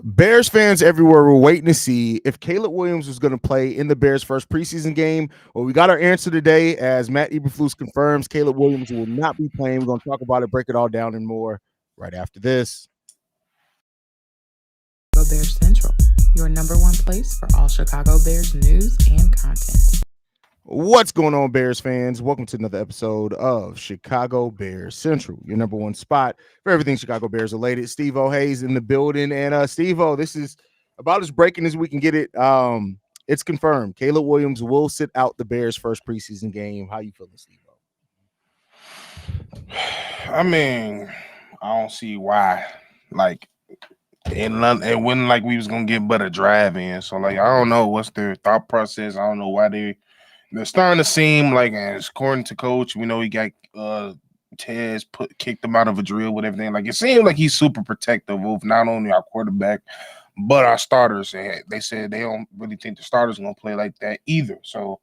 Bears fans everywhere were waiting to see if Caleb Williams was going to play in the Bears' first preseason game. Well, we got our answer today as Matt Eberflus confirms Caleb Williams will not be playing. We're going to talk about it, break it all down and more right after this. Bears Central, your number one place for all Chicago Bears news and content. What's going on, Bears fans? Welcome to another episode of Chicago Bears Central, your number one spot for everything Chicago Bears related. Steve-O Haize in the building. And Steve-O, this is about as breaking as we can get it. It's confirmed. Caleb Williams will sit out the Bears' first preseason game. How you feeling, Steve-O? I mean, I don't see why. Like, it wasn't like we was gonna get but a drive in. So, like, I don't know what's their thought process. I don't know why they're starting to seem like, as according to coach, we know he got Tez kicked him out of a drill with everything. Like, it seemed like he's super protective of not only our quarterback but our starters. They said they don't really think the starters are gonna play like that either. So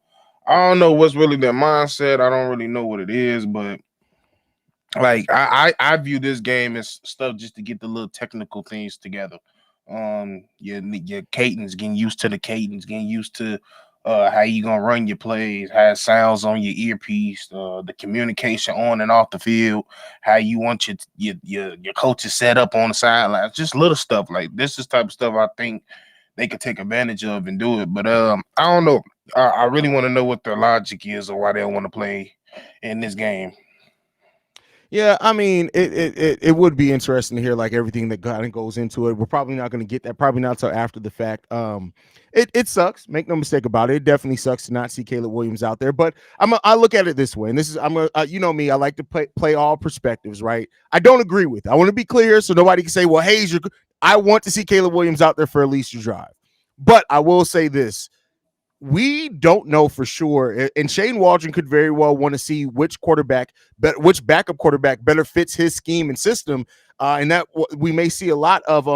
I don't know what's really their mindset. I don't really know what it is, but like I view this game as stuff just to get the little technical things together. Your cadence, getting used to the cadence, getting used to how you gonna run your plays, how it sounds on your earpiece, the communication on and off the field, how you want your coaches set up on the sidelines, just little stuff like this is type of stuff I think they could take advantage of and do it. But I don't know. I really want to know what their logic is or why they want to play in this game. Yeah, I mean, it would be interesting to hear like everything that kind of goes into it. We're probably not going to get that, probably not until after the fact. It sucks. Make no mistake about it. It definitely sucks to not see Caleb Williams out there. But I look at it this way, and this is you know me, I like to play all perspectives, right? I don't agree with it. I want to be clear so nobody can say, well, hey, I want to see Caleb Williams out there for at least a drive. But I will say this. We don't know for sure, and Shane Waldron could very well want to see which backup quarterback better fits his scheme and system, and that we may see a lot of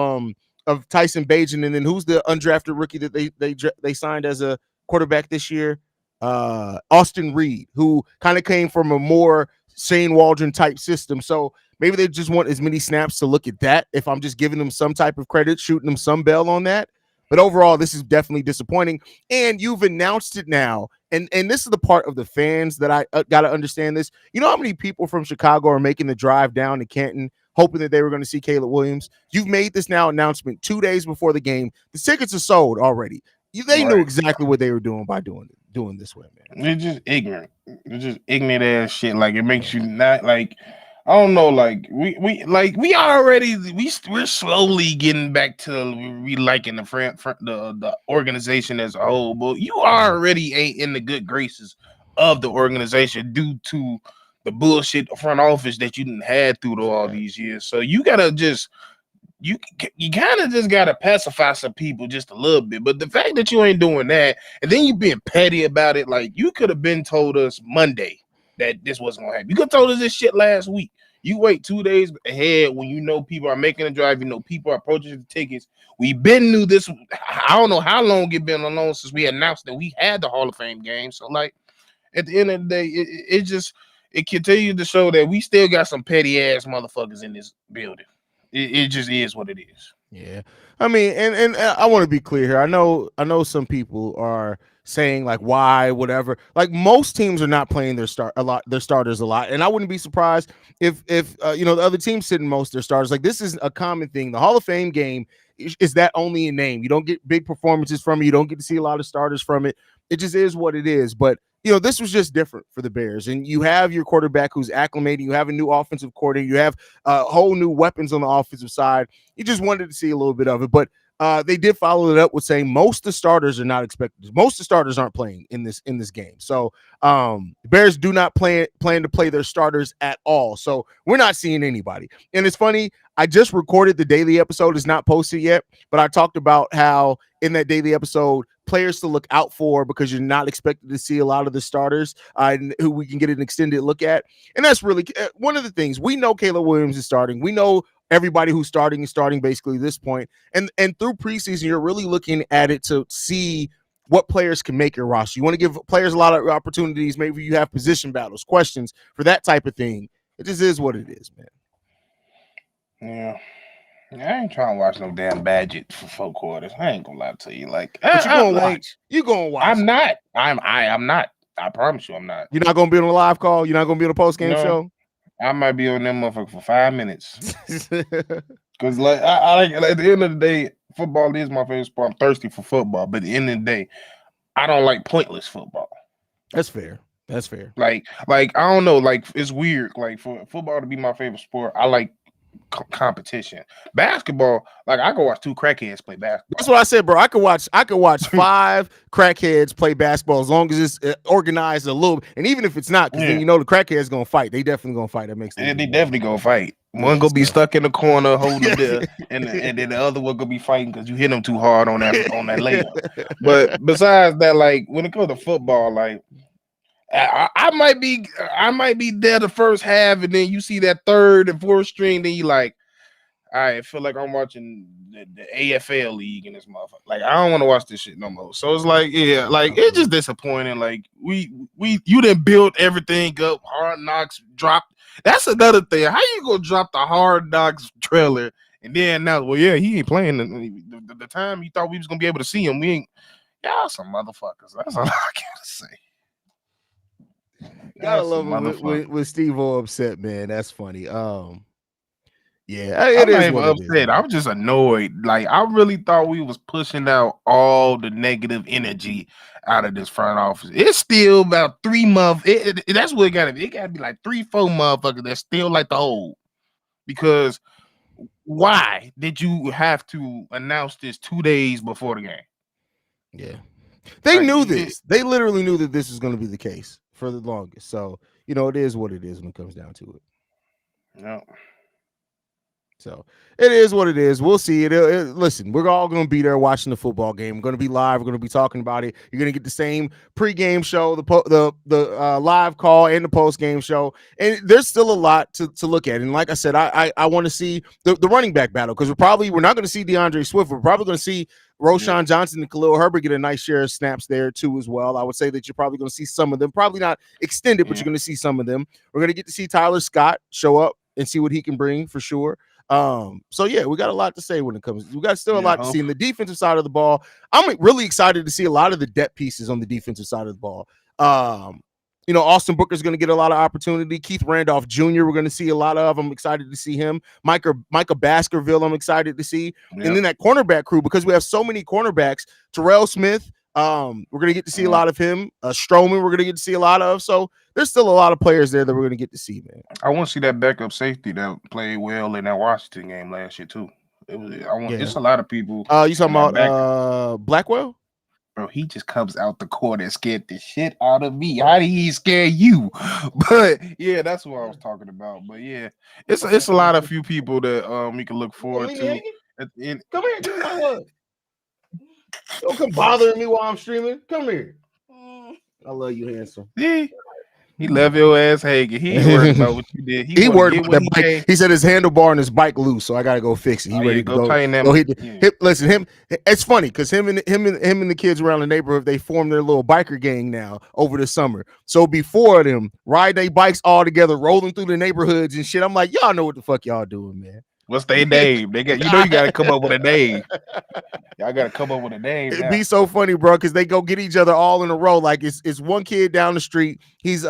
Tyson Bagent, and then who's the undrafted rookie that they signed as a quarterback this year, Austin Reed, who kind of came from a more Shane Waldron type system. So maybe they just want as many snaps to look at that. If I'm just giving them some type of credit, shooting them some bell on that. But overall, this is definitely disappointing. And you've announced it now. And this is the part of the fans that I got to understand this. You know how many people from Chicago are making the drive down to Canton, hoping that they were going to see Caleb Williams? You've made this now announcement 2 days before the game. The tickets are sold already. They knew exactly what they were doing by doing this way, man. They're just ignorant. They're just ignorant ass shit. Like, it makes you not like, I don't know, like we're slowly getting back to we liking the organization as a whole, but you already ain't in the good graces of the organization due to the bullshit front office that you didn't had through all these years. So you gotta just you kind of just gotta pacify some people just a little bit. But the fact that you ain't doing that and then you being petty about it, like you could have been told us Monday that this wasn't gonna happen. You could have told us this shit last week. You wait 2 days ahead when you know people are making a drive, you know people are purchasing the tickets. We've been knew this. I don't know how long it's been alone since we announced that we had the Hall of Fame game. So, like, at the end of the day, it continues to show that we still got some petty ass motherfuckers in this building. It just is what it is. Yeah, I mean, and I want to be clear here. I know some people are saying like why, whatever. Like most teams are not playing their starters a lot, and I wouldn't be surprised if the other teams sitting most of their starters. Like this is a common thing. The Hall of Fame game is that only a name. You don't get big performances from it. You don't get to see a lot of starters from it. It just is what it is. But this was just different for the Bears. And you have your quarterback who's acclimating. You have a new offensive coordinator. You have whole new weapons on the offensive side. You just wanted to see a little bit of it. But they did follow it up with saying most of the starters are not expected. Most of the starters aren't playing in this game. So the Bears do not plan to play their starters at all. So we're not seeing anybody. And it's funny, I just recorded the daily episode. It's not posted yet, but I talked about how in that daily episode, players to look out for because you're not expected to see a lot of the starters who we can get an extended look at. And that's really one of the things. We know Caleb Williams is starting. We know everybody who's starting is starting basically at this point. And through preseason, you're really looking at it to see what players can make your roster. You want to give players a lot of opportunities. Maybe you have position battles, questions for that type of thing. It just is what it is, man. I ain't trying to watch no damn Badget for 4 quarters. I ain't gonna lie to you. Like, But you I'm gonna like, watch. You gonna watch. I'm not. I'm not. I promise you, I'm not. You're not gonna be on a live call. You're not gonna be on a post game No, show. I might be on that motherfucker for 5 minutes. Cause like like at the end of the day, football is my favorite sport. I'm thirsty for football, but at the end of the day, I don't like pointless football. That's fair. That's fair. Like I don't know. Like it's weird. Like for football to be my favorite sport, I like competition. Basketball, like I can watch two crackheads play basketball. That's what I said, bro. I could watch 5 crackheads play basketball as long as it's organized a little. And even if it's not, because then you know the crackheads gonna fight. They definitely gonna fight. That makes they definitely gonna fight. One gonna be stuck in the corner holding the, and then the other one gonna be fighting because you hit them too hard on that layup. But besides that, like when it comes to football, like I might be there the first half, and then you see that third and fourth string, then you like, I feel like I'm watching the AFL league in this motherfucker. Like I don't want to watch this shit no more. So it's like, yeah, like it's just disappointing. Like you didn't build everything up. Hard Knocks dropped. That's another thing. How you gonna drop the Hard Knocks trailer and then now? Well, yeah, he ain't playing the time you thought we was gonna be able to see him. We ain't. Y'all some motherfuckers. That's all I gotta say. Gotta love him with Steve O upset, man. That's funny. Yeah, it is what upset. It is. I'm just annoyed. Like I really thought we was pushing out all the negative energy out of this front office. It's still about 3 months. That's what it gotta be. It gotta be like 3-4 motherfuckers that's still like the old. Because why did you have to announce this 2 days before the game? Yeah. They knew this. They literally knew that this was going to be the case for the longest. So, it is what it is when it comes down to it. No. So it is what it is. We'll see it. Listen, we're all going to be there watching the football game. We're going to be live. We're going to be talking about it. You're going to get the same pregame show, the live call, and the postgame show. And there's still a lot to look at. And like I said, I want to see the running back battle because we're not going to see DeAndre Swift. We're probably going to see Roshan Johnson and Khalil Herbert get a nice share of snaps there too as well. I would say that you're probably going to see some of them. Probably not extended, but you're going to see some of them. We're going to get to see Tyler Scott show up and see what he can bring for sure. So yeah, we got a lot to say when it comes. We got still a lot to see in the defensive side of the ball. I'm really excited to see a lot of the depth pieces on the defensive side of the ball. Austin Booker's going to get a lot of opportunity. Keith Randolph Jr. we're going to see a lot of. I'm excited to see him. Micah Baskerville, I'm excited to see. Yep. And then that cornerback crew, because we have so many cornerbacks. Terrell Smith, we're going to get to see a lot of him. Stroman, we're going to get to see a lot of. So there's still a lot of players there that we're going to get to see, man. I want to see that backup safety that played well in that Washington game last year too. It's a lot of people. You talking about Blackwell? Bro, he just comes out the court and scared the shit out of me. How did he scare you? But yeah, that's what I was talking about. But yeah, it's a lot of few people that we can look forward to. Come here, give me my hug. Don't come bothering me while I'm streaming. Come here. I love you, handsome. Yeah. He love your ass, Hagen. He ain't worried about what you did. He worried about that bike. He said his handlebar and his bike loose, so I gotta go fix it. He ready to go. Listen, him. It's funny because him and the kids around the neighborhood, they formed their little biker gang now over the summer. So before them, ride their bikes all together, rolling through the neighborhoods and shit. I'm like, y'all know what the fuck y'all doing, man. What's their name? You gotta come up with a name. Y'all gotta come up with a name. It'd be so funny, bro, because they go get each other all in a row. Like it's one kid down the street. He's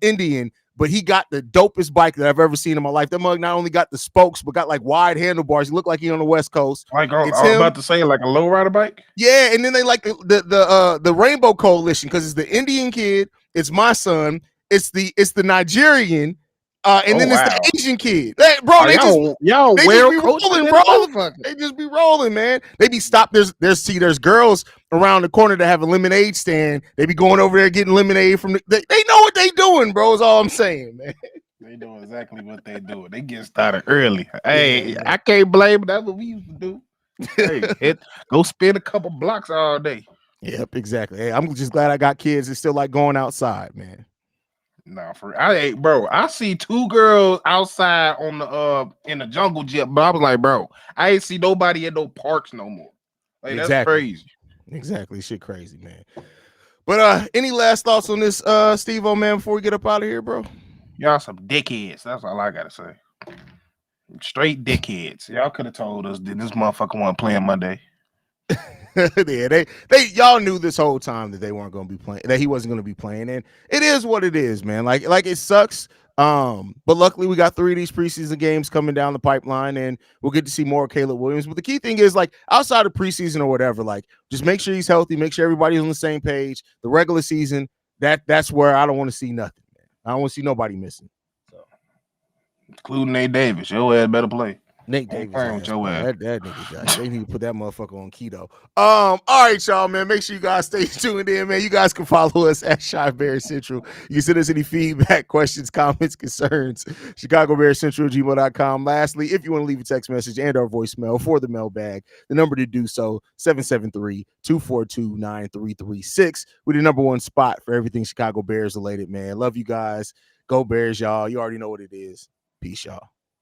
Indian, but he got the dopest bike that I've ever seen in my life. That mug not only got the spokes, but got like wide handlebars. He looked like he on the West Coast. Like I was about to say, like a lowrider bike. Yeah, and then they like the Rainbow Coalition because it's the Indian kid, it's my son, it's the Nigerian. And then it's the Asian kid. Bro, they just be rolling, bro. They just be rolling, man. They be stopped. There's girls around the corner that have a lemonade stand. They be going over there getting lemonade from they know what they doing, bro, is all I'm saying, man. They know exactly what they doing. They get started early. Hey, I can't blame them. That's what we used to do. Hey, go spin a couple blocks all day. Yep, exactly. Hey, I'm just glad I got kids that still like going outside, man. Nah, I see 2 girls outside on the in the jungle gym, but I was like, bro, I ain't see nobody at no parks no more. Like that's crazy. Exactly, shit crazy, man. But any last thoughts on this, Steve-O, man, before we get up out of here, bro? Y'all some dickheads. That's all I gotta say. Straight dickheads. Y'all could have told us that this motherfucker wasn't playing Monday. Yeah, they y'all knew this whole time that they weren't going to be playing, that he wasn't going to be playing, and it is what it is, man. Like it sucks. But luckily we got 3 of these preseason games coming down the pipeline, and we'll get to see more of Caleb Williams. But the key thing is, like, outside of preseason or whatever, like, just make sure he's healthy, make sure everybody's on the same page. The regular season, that's where I don't want to see nothing, man. I don't want to see nobody missing. So, including Nate Davis. Your ass better play. Nate Davis, with your ass. that nigga, they need to put that motherfucker on keto. All right, y'all, man. Make sure you guys stay tuned in, man. You guys can follow us at Shy Bear Central. You can send us any feedback, questions, comments, concerns. ChicagoBearCentral@gmail.com. Lastly, if you want to leave a text message and our voicemail for the mailbag, the number to do so, 773-242-9336. We're the number one spot for everything Chicago Bears related, man. Love you guys. Go Bears, y'all. You already know what it is. Peace, y'all.